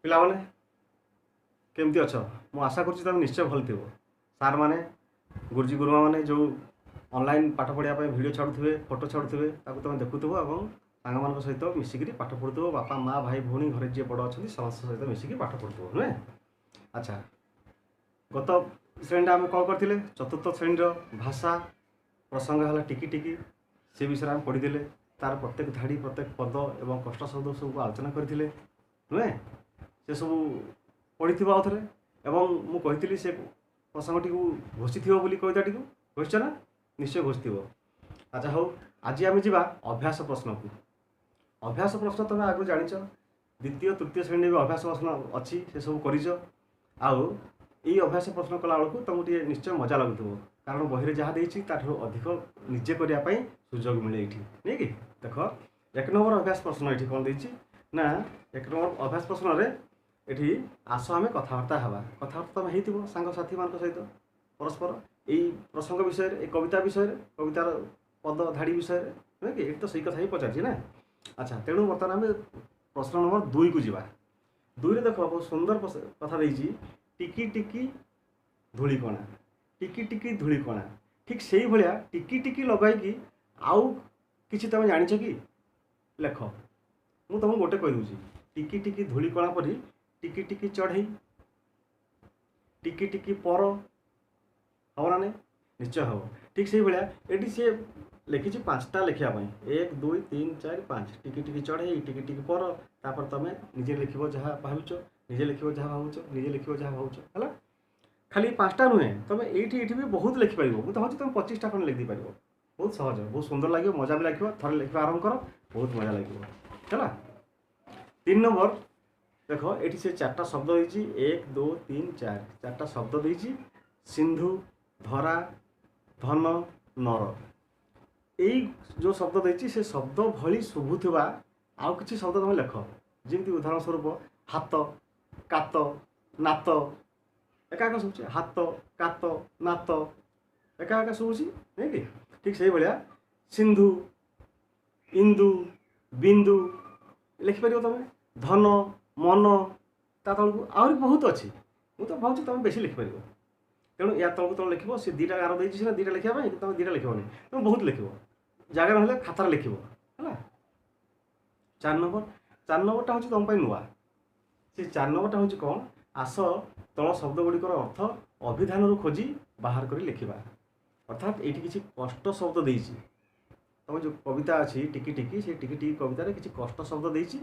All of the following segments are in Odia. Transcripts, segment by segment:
ପିଲାମାନେ କେମିତି ଅଛ? ମୁଁ ଆଶା କରୁଛି ତମେ ନିଶ୍ଚୟ ଭଲ ଥିବ। ସାର୍ ମାନେ ଗୁରୁଜୀ ଗୁରୁମା ମାନେ ଯେଉଁ ଅନଲାଇନ୍ ପାଠ ପଢ଼ିବା ପାଇଁ ଭିଡ଼ିଓ ଛାଡ଼ୁଥିବେ, ଫଟୋ ଛାଡ଼ୁଥିବେ, ତାକୁ ତମେ ଦେଖୁଥିବ ଏବଂ ସାଙ୍ଗମାନଙ୍କ ସହିତ ମିଶିକିରି ପାଠ ପଢ଼ୁଥିବ। ବାପା ମା ଭାଇ ଭଉଣୀ ଘରେ ଯିଏ ବଡ଼ ଅଛନ୍ତି ସମସ୍ତଙ୍କ ସହିତ ମିଶିକି ପାଠ ପଢ଼ୁଥିବ ନୁହେଁ? ଆଚ୍ଛା, ଗତ ଶ୍ରେଣୀରେ ଆମେ କ'ଣ କରିଥିଲେ? ଚତୁର୍ଥ ଶ୍ରେଣୀର ଭାଷା ପ୍ରସଙ୍ଗ ହେଲା ଟିକି ଟିକି। ସେ ବିଷୟରେ ଆମେ ପଢ଼ିଥିଲେ। ତାର ପ୍ରତ୍ୟେକ ଧାଡ଼ି ପ୍ରତ୍ୟେକ ପଦ ଏବଂ କଷ୍ଟ ଶବ୍ଦ ସବୁକୁ ଆଲୋଚନା କରିଥିଲେ ନୁହେଁ? ସେସବୁ ପଢ଼ିଥିବ ଆଉ ଥରେ। ଏବଂ ମୁଁ କହିଥିଲି ସେ ପ୍ରସଙ୍ଗଟିକୁ ଘୋଷିଥିବ ବୋଲି କବିତାଟିକୁ। ଘୋଷିଛ ନା? ନିଶ୍ଚୟ ଘୋଷିଥିବ। ଆଚ୍ଛା ହଉ, ଆଜି ଆମେ ଯିବା ଅଭ୍ୟାସ ପ୍ରଶ୍ନକୁ। ଅଭ୍ୟାସ ପ୍ରଶ୍ନ ତୁମେ ଆଗରୁ ଜାଣିଛ। ଦ୍ୱିତୀୟ ତୃତୀୟ ଶ୍ରେଣୀରେ ବି ଅଭ୍ୟାସ ପ୍ରଶ୍ନ ଅଛି, ସେସବୁ କରିଛ। ଆଉ ଏଇ ଅଭ୍ୟାସ ପ୍ରଶ୍ନ କଲାବେଳକୁ ତୁମକୁ ଟିକେ ନିଶ୍ଚୟ ମଜା ଲାଗୁଥିବ, କାରଣ ବହିରେ ଯାହା ଦେଇଛି ତାଠାରୁ ଅଧିକ ନିଜେ କରିବା ପାଇଁ ସୁଯୋଗ ମିଳେ ଏଇଠି, ନୁହେଁ କି? ଦେଖ, 1 ନମ୍ବର ଅଭ୍ୟାସ ପ୍ରଶ୍ନ ଏଠି କ'ଣ ଦେଇଛି ନା, 1 ନମ୍ବର ଅଭ୍ୟାସ ପ୍ରଶ୍ନରେ ଏଠି ଆସ ଆମେ କଥାବାର୍ତ୍ତା ହେବା। କଥାବାର୍ତ୍ତା ତୁମେ ହେଇଥିବ ସାଙ୍ଗସାଥିମାନଙ୍କ ସହିତ ପରସ୍ପର ଏଇ ପ୍ରସଙ୍ଗ ବିଷୟରେ, ଏଇ କବିତା ବିଷୟରେ, କବିତାର ପଦ ଧାଡ଼ି ବିଷୟରେ, ନୁହେଁ କି? ଏଠି ତ ସେଇ କଥା ହିଁ ପଚାରିଛି ନା। ଆଚ୍ଛା, ତେଣୁ ବର୍ତ୍ତମାନ ଆମେ ପ୍ରଶ୍ନ ନମ୍ବର 2କୁ ଯିବା। 2ରେ ଦେଖ ବହୁତ ସୁନ୍ଦର କଥା ଦେଇଛି, ଟିକି ଟିକି ଧୂଳିକଣା। ଟିକି ଟିକି ଧୂଳିକଣା, ଠିକ୍ ସେଇଭଳିଆ ଟିକି ଟିକି ଲଗାଇକି ଆଉ କିଛି ତୁମେ ଜାଣିଛ କି? ଲେଖ। ମୁଁ ତୁମକୁ ଗୋଟେ କହିଦେଉଛି, ଟିକି ଟିକି ଧୂଳିକଣା ପରି ଟିକି ଟିକି ଚଢ଼େଇ, ଟିକି ଟିକି ପର, ହବ ନା ନାହିଁ? ନିଶ୍ଚୟ ହବ। ଠିକ୍ ସେଇଭଳିଆ ଏଠି ସେ ଲେଖିଛି 5ଟା ଲେଖିବା ପାଇଁ, 1 2 3 4 5। ଟିକି ଟିକି ଚଢ଼େଇ, ଟିକି ଟିକି ପର, ତାପରେ ତୁମେ ନିଜେ ଲେଖିବ ଯାହା ଭାବୁଛ, ନିଜେ ଲେଖିବ ଯାହା ଭାବୁଛ, ନିଜେ ଲେଖିବ ଯାହା ଭାବୁଛ, ହେଲା? ଖାଲି 5ଟା ନୁହେଁ, ତୁମେ ଏଇଠି ବି ବହୁତ ଲେଖିପାରିବ। ମୁଁ ଚାହୁଁଛି ତୁମେ 25ଟା ଖଣ୍ଡେ ଲେଖିପାରିବ। ବହୁତ ସହଜ, ବହୁତ ସୁନ୍ଦର ଲାଗିବ, ମଜା ବି ଲାଗିବ। ଥରେ ଲେଖିବା ଆରମ୍ଭ କର, ବହୁତ ମଜା ଲାଗିବ, ହେଲା? 3 ନମ୍ବର ଦେଖ, ଏଠି ସେ 4ଟା ଶବ୍ଦ ଦେଇଛି, 1 2 3 4। 4ଟା ଶବ୍ଦ ଦେଇଛି, ସିନ୍ଧୁ, ଧରା, ଧନ, ନର। ଏଇ ଯେଉଁ ଶବ୍ଦ ଦେଇଛି ସେ ଶବ୍ଦ ଭଳି ଶୁଭୁଥିବା ଆଉ କିଛି ଶବ୍ଦ ତୁମେ ଲେଖ। ଯେମିତି ଉଦାହରଣ ସ୍ୱରୂପ ହାତ, କାତ, ନାତ। ଏକା ଏକା ଶୁଭୁଛି, ହାତ, କାତ, ନାତ, ଏକା ଏକା ଶୁଭୁଛି, ନାଇଁ କି? ଠିକ୍ ସେଇଭଳିଆ ସିନ୍ଧୁ, ଇନ୍ଦୁ, ବିନ୍ଦୁ ଲେଖିପାରିବ ତୁମେ। ଧନ, ମନ, ତା ତଳକୁ ଆହୁରି ବହୁତ ଅଛି। ମୁଁ ତ ଭାବୁଛି ତୁମେ ବେଶୀ ଲେଖିପାରିବ। ତେଣୁ ୟା ତଳକୁ ତୁମେ ଲେଖିବ। ସେ 2ଟା ଗାର ଦେଇଛି ସିନା 2ଟା ଲେଖିବା ପାଇଁ, ତୁମେ 2ଟା ଲେଖିବନି, ତୁମେ ବହୁତ ଲେଖିବ। ଜାଗା ନହେଲେ ଖାତାରେ ଲେଖିବ, ହେଲା? 4 ନମ୍ବର, 4 ନମ୍ବରଟା ହେଉଛି ତୁମ ପାଇଁ ନୂଆ। ସେ 4 ନମ୍ବରଟା ହେଉଛି କ'ଣ? ଆସ ତଳ ଶବ୍ଦ ଗୁଡ଼ିକର ଅର୍ଥ ଅଭିଧାନରୁ ଖୋଜି ବାହାର କରି ଲେଖିବା। ଅର୍ଥାତ୍ ଏଇଠି କିଛି କଷ୍ଟ ଶବ୍ଦ ଦେଇଛି। ତୁମ ଯେଉଁ କବିତା ଅଛି ଟିକି ଟିକି, ସେ ଟିକି ଟିକି କବିତାରେ କିଛି କଷ୍ଟ ଶବ୍ଦ ଦେଇଛି।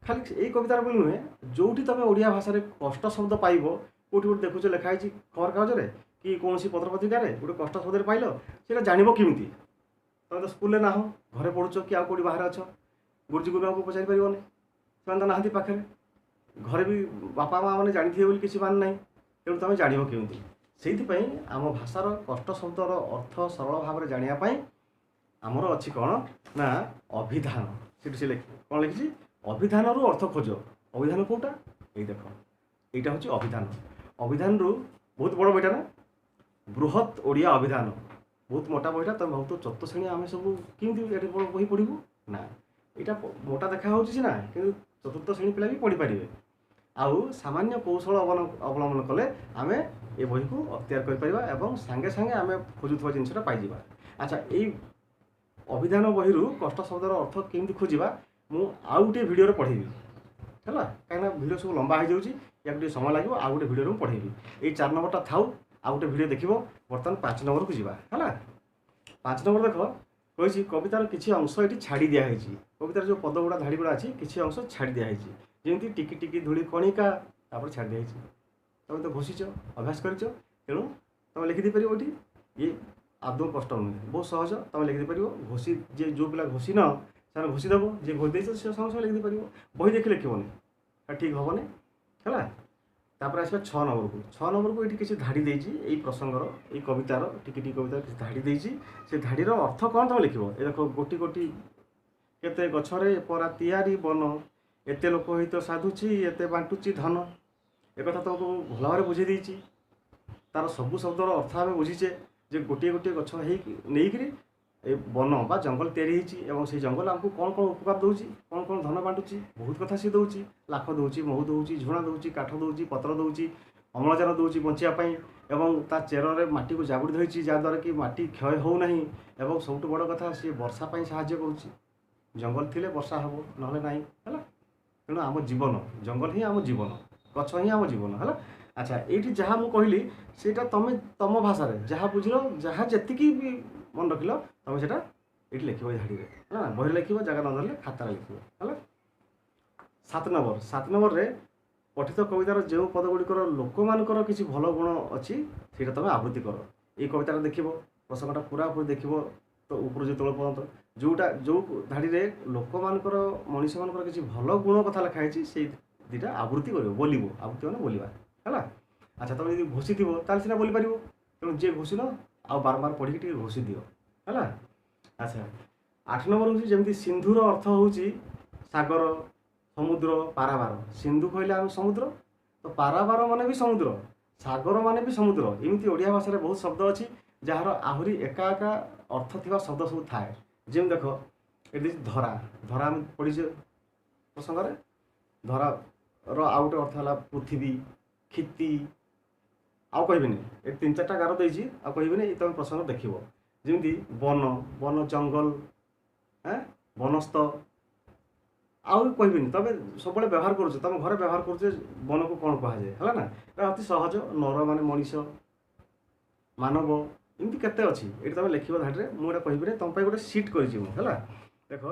ଖାଲି ଏଇ କବିତାର ବୋଲି ନୁହେଁ, ଯେଉଁଠି ତୁମେ ଓଡ଼ିଆ ଭାଷାରେ କଷ୍ଟ ଶବ୍ଦ ପାଇବ, କେଉଁଠି ଗୋଟେ ଦେଖୁଛ ଲେଖା ହେଇଛି ଖବରକାଗଜରେ କି କୌଣସି ପତ୍ରପତ୍ରିକାରେ ଗୋଟେ କଷ୍ଟ ଶବ୍ଦରେ ପାଇଲ, ସେଇଟା ଜାଣିବ କେମିତି? ତୁମେ ତ ସ୍କୁଲରେ ନାହଁ, ଘରେ ପଢ଼ୁଛ କି ଆଉ କେଉଁଠି ବାହାରେ ଅଛ, ଗୁରୁଜୀ ଗୁରୁମାଙ୍କୁ ପଚାରି ପାରିବନି, ସେମାନେ ତ ନାହାନ୍ତି ପାଖରେ। ଘରେ ବି ବାପା ମା ମାନେ ଜାଣିଥିବେ ବୋଲି କିଛି ମାନେ ନାହିଁ। ତେଣୁ ତୁମେ ଜାଣିବ କେମିତି? ସେଇଥିପାଇଁ ଆମ ଭାଷାର କଷ୍ଟ ଶବ୍ଦର ଅର୍ଥ ସରଳ ଭାବରେ ଜାଣିବା ପାଇଁ ଆମର ଅଛି କ'ଣ ନା ଅଭିଧାନ। ସେଠି ସେ କ'ଣ ଲେଖିଛି? ଅଭିଧାନରୁ ଅର୍ଥ ଖୋଜ। ଅଭିଧାନ କେଉଁଟା? ଏଇ ଦେଖ, ଏଇଟା ହେଉଛି ଅଭିଧାନ। ଅଭିଧାନରୁ ବହୁତ ବଡ଼ ବହିଟା ନା, ବୃହତ୍ ଓଡ଼ିଆ ଅଭିଧାନ। ବହୁତ ମୋଟା ବହିଟା। ତୁମେ ଭାବୁଥିବ ଚତୁର୍ଥ ଶ୍ରେଣୀ ଆମେ ସବୁ କେମିତି ଏଠି ବହି ପଢ଼ିବୁ? ନା, ଏଇଟା ମୋଟା ଦେଖା ହେଉଛି ସିନା, କିନ୍ତୁ ଚତୁର୍ଥ ଶ୍ରେଣୀ ପିଲା ବି ପଢ଼ିପାରିବେ। ଆଉ ସାମାନ୍ୟ କୌଶଳ ଅବଲମ୍ବନ କଲେ ଆମେ ଏ ବହିକୁ ଅକ୍ତିଆର କରିପାରିବା ଏବଂ ସାଙ୍ଗେ ସାଙ୍ଗେ ଆମେ ଖୋଜୁଥିବା ଜିନିଷଟା ପାଇଯିବା। ଆଚ୍ଛା, ଏଇ ଅଭିଧାନ ବହିରୁ କଷ୍ଟ ଶବ୍ଦର ଅର୍ଥ କେମିତି ଖୋଜିବା ମୁଁ ଆଉ ଗୋଟିଏ ଭିଡ଼ିଓରେ ପଢ଼େଇବି, ହେଲା? କାହିଁକିନା ଭିଡ଼ିଓ ସବୁ ଲମ୍ବା ହେଇଯାଉଛି, ୟାକୁ ଟିକେ ସମୟ ଲାଗିବ। ଆଉ ଗୋଟେ ଭିଡ଼ିଓରେ ମୁଁ ପଢ଼େଇବି। ଏଇ 4 ନମ୍ବରଟା ଥାଉ, ଆଉ ଗୋଟେ ଭିଡ଼ିଓ ଦେଖିବ। ବର୍ତ୍ତମାନ 5 ନମ୍ବରକୁ ଯିବା, ହେଲା? 5 ନମ୍ବର ଦେଖ, କହିଛି କବିତାର କିଛି ଅଂଶ ଏଠି ଛାଡ଼ି ଦିଆହେଇଛି। କବିତାର ଯେଉଁ ପଦ ଗୁଡ଼ା ଧାଡ଼ି ଗୁଡ଼ା ଅଛି, କିଛି ଅଂଶ ଛାଡ଼ି ଦିଆହେଇଛି। ଯେମିତି ଟିକି ଟିକି ଧୂଳି କଣିକା, ତାପରେ ଛାଡ଼ି ଦିଆହେଇଛି। ତୁମେ ତ ଘୋଷିଛ, ଅଭ୍ୟାସ କରିଛ, ତେଣୁ ତୁମେ ଲେଖିଦେଇପାରିବ। ଏଠି ଇଏ ଆଦୌ କଷ୍ଟ ନୁହେଁ, ବହୁତ ସହଜ। ତୁମେ ଲେଖିଦେଇପାରିବ। ଯିଏ ଯେଉଁ ପିଲା ଘୋଷିନ ସେମାନେ ଘୋଷିଦେବ, ଯିଏ ଘୋଷି ଦେଇଛ ସେ ସଙ୍ଗେ ସଙ୍ଗେ ଲେଖିଦେଇପାରିବ। ବହି ଦେଖି ଲେଖିବନି, ଠିକ୍ ହେବନି, ହେଲା? ତାପରେ ଆସିବା 6 ନମ୍ବରକୁ। 6 ନମ୍ବରକୁ ଏଠି କିଛି ଧାଡ଼ି ଦେଇଛି। ଏଇ ପ୍ରସଙ୍ଗର, ଏଇ କବିତାର, ଟିକି ଟିକି କବିତାର କିଛି ଧାଡ଼ି ଦେଇଛି। ସେ ଧାଡ଼ିର ଅର୍ଥ କ'ଣ ତୁମେ ଲେଖିବ। ଏ ଦେଖ, ଗୋଟି ଗୋଟି କେତେ ଗଛରେ ପରା ତିଆରି ବନ, ଏତେ ଲୋକ ହିତ ସାଧୁଛି, ଏତେ ବାଣ୍ଟୁଛି ଧନ। ଏକଥା ତୁମକୁ ଭଲ ଭାବରେ ବୁଝେଇ ଦେଇଛି। ତାର ସବୁ ଶବ୍ଦର ଅର୍ଥ ଆମେ ବୁଝିଛେ ଯେ ଗୋଟିଏ ଗୋଟିଏ ଗଛ ନେଇକରି ए वन बा जंगल तैयारी होती एवं से जंगल आमको कौन कौन उपकार दूची कौन कौन धन बांटुची बहुत कथा सी दूची लाख दूची महू दूची झुणा दूची काठ दूची पत्र दूची अम्लजान दूची बचापी एवं ता चेर माटी को जाबुड़ी धोई जहाँद्वारा कि माटी क्षय हो ना एवं सब बड़ कथा सी वर्षा साहाଯ୍य करुच्ची जंगल थिले वर्षा हम ना ना है तेणु आम जीवन जंगल ही आम जीवन गछ ही आम जीवन है। अच्छा ये जहाँ मुझे कहली सेटा तुम तुम भाषा जहाँ बुझल जहाँ जी भी मन रखिल तुम से ये लिख झाड़ी है बही लिख जगह न धरले खातार लिख है। 7 नंबर रे पठित कवितार जो पदगुड़िकर लोक मानकर किसी भल गुण अच्छी से तुम आवृत्ति कर ये कविता देख प्रसंगटा पूरा पूरी देख तो ऊपर जो तल पर्यंत जोटा जो धाड़ी लोक मानकर मनीष मानकर किसी भल गुण कथा लिखाई से दुटा आवृत्ति कर बोल आवृत्ति मैंने बोलवा है। अच्छा तुम यदि घोषी थी ताल सीना बोली पार तेणु जी घोषिन आ बारंबार पढ़ी टी घोषी दियो है। अच्छा 8 नंबर हूँ जमी सिंधुर अर्थ हूँ सागर समुद्र पारावार सिंधु कहले आम समुद्र तो पारावार माने भी समुद्र सागर माने भी समुद्र एमती ओडिया भाषा बहुत शब्द अच्छी जार आहरी एका एका अर्थ थी शब्द सब थाए जमी देख ये धरा धरा आम पढ़ीचे प्रसंग धरा आउ गोटे अर्थ है पृथ्वी क्षिति आउ कहबिनी ये 3-4टा गार देती आ कहबिनी तुम प्रसंग देख जमी वन वन जंगल वनस्थ आउ कहबिनी तुम सब व्यवहार करुचे तुम घर व्यवहार करुचे वन को कौन कहुए है ना अति सहज नर मान मनीष मानव एमती केते अच्छी ये तुम लिख धाड़ी मुझे कहबी तुम गोटे सीट कर देख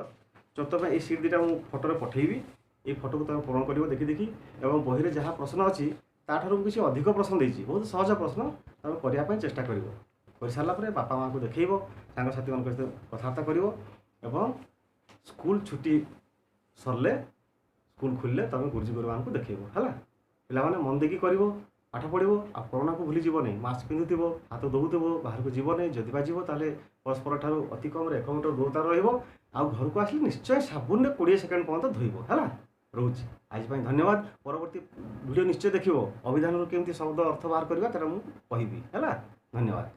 जो तुम ये सीट दुटा मुझे फोटो पठेबी ये फोटो को तुम पूरण कर देखी देखी और बही में जहाँ प्रश्न अच्छी ताठू किसी अधिक प्रश्न देती बहुत सहज प्रश्न तुम करने चेष्टा कर सारापर बापा माँ को देखेब सांगसाथी मान सहित कथबार्ता कर स्कूल छुट्टी सरले स्कूल खुलले तुम गुरुजी गुरुमा को देखेब है पे मन देखी कर पाठ पढ़ो आ कोरोना को भूली जीवन मास्क पिंधुव हाथ धोउथब बाहर को जीवन जदि जीव ताले परस्पर ठार अति कम 1 मीटर दूरता घर को आसले निश्चय साबुन में 20 सेकेंड पर्यटन धोब है रोचे आज धन्यवाद परवर्ती वीडियो निश्चय देखो अभिधान केमती शब्द अर्थ बाहर करवा मुझे कहबी है धन्यवाद।